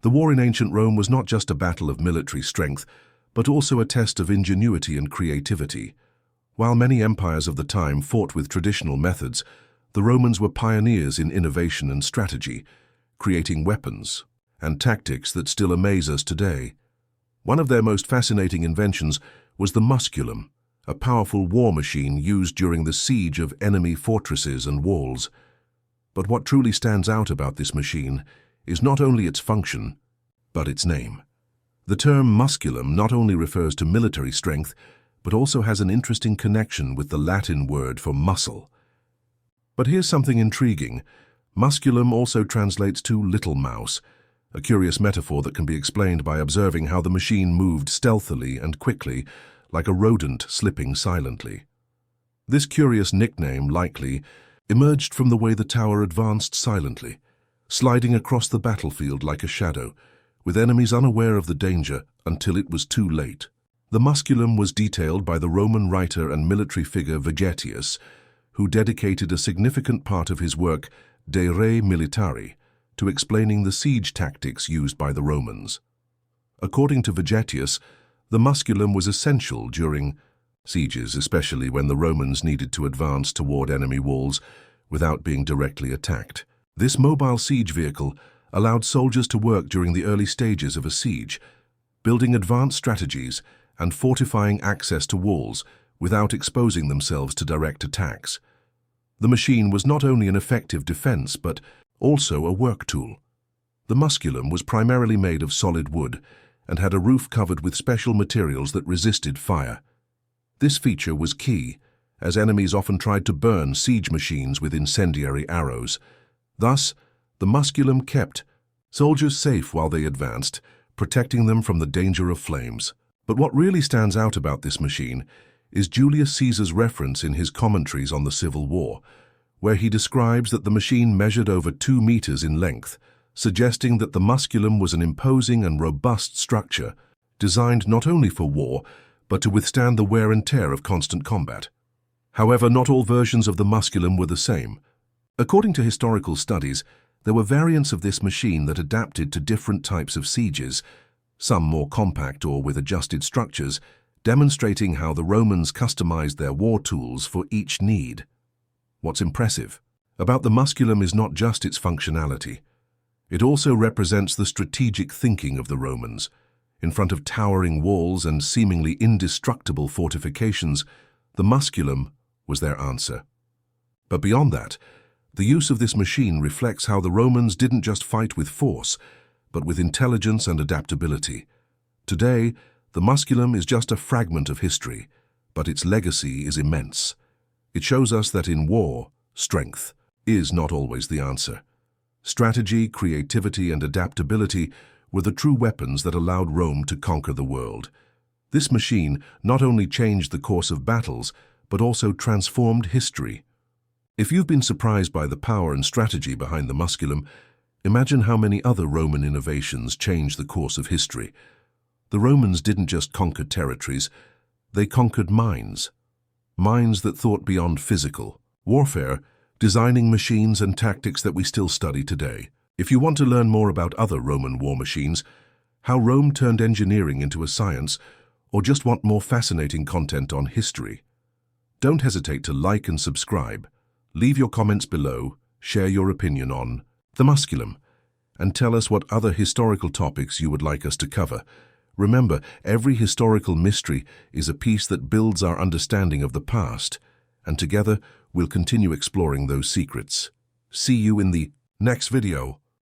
The war in ancient Rome was not just a battle of military strength, but also a test of ingenuity and creativity. While many empires of the time fought with traditional methods, the Romans were pioneers in innovation and strategy, creating weapons and tactics that still amaze us today. One of their most fascinating inventions was the Musculum, a powerful war machine used during the siege of enemy fortresses and walls. But what truly stands out about this machine is not only its function, but its name. The term musculum not only refers to military strength, but also has an interesting connection with the Latin word for muscle. But here's something intriguing. Musculum also translates to little mouse, a curious metaphor that can be explained by observing how the machine moved stealthily and quickly, like a rodent slipping silently. This curious nickname likely emerged from the way the tower advanced silently, sliding across the battlefield like a shadow, with enemies unaware of the danger until it was too late. The musculum was detailed by the Roman writer and military figure Vegetius, who dedicated a significant part of his work, De Re Militari, to explaining the siege tactics used by the Romans. According to Vegetius, the musculum was essential during sieges, especially when the Romans needed to advance toward enemy walls without being directly attacked. This mobile siege vehicle allowed soldiers to work during the early stages of a siege, building advanced strategies and fortifying access to walls without exposing themselves to direct attacks. The machine was not only an effective defense, but also a work tool. The musculum was primarily made of solid wood and had a roof covered with special materials that resisted fire. This feature was key, as enemies often tried to burn siege machines with incendiary arrows. Thus, the musculum kept soldiers safe while they advanced, protecting them from the danger of flames. But what really stands out about this machine is Julius Caesar's reference in his commentaries on the Civil War, where he describes that the machine measured over 2 meters in length, suggesting that the musculum was an imposing and robust structure, designed not only for war, but to withstand the wear and tear of constant combat. However, not all versions of the musculum were the same. According to historical studies, there were variants of this machine that adapted to different types of sieges, some more compact or with adjusted structures, demonstrating how the Romans customized their war tools for each need. What's impressive about the musculum is not just its functionality. It also represents the strategic thinking of the Romans. In front of towering walls and seemingly indestructible fortifications, the musculum was their answer. But beyond that, the use of this machine reflects how the Romans didn't just fight with force, but with intelligence and adaptability. Today, the musculum is just a fragment of history, but its legacy is immense. It shows us that in war, strength is not always the answer. Strategy, creativity, and adaptability were the true weapons that allowed Rome to conquer the world. This machine not only changed the course of battles, but also transformed history. If you've been surprised by the power and strategy behind the musculum, imagine how many other Roman innovations changed the course of history. The Romans didn't just conquer territories, they conquered minds. Minds that thought beyond physical warfare, designing machines and tactics that we still study today. If you want to learn more about other Roman war machines, how Rome turned engineering into a science, or just want more fascinating content on history, don't hesitate to like and subscribe. Leave your comments below, share your opinion on the musculum, and tell us what other historical topics you would like us to cover. Remember, every historical mystery is a piece that builds our understanding of the past, and together we'll continue exploring those secrets. See you in the next video.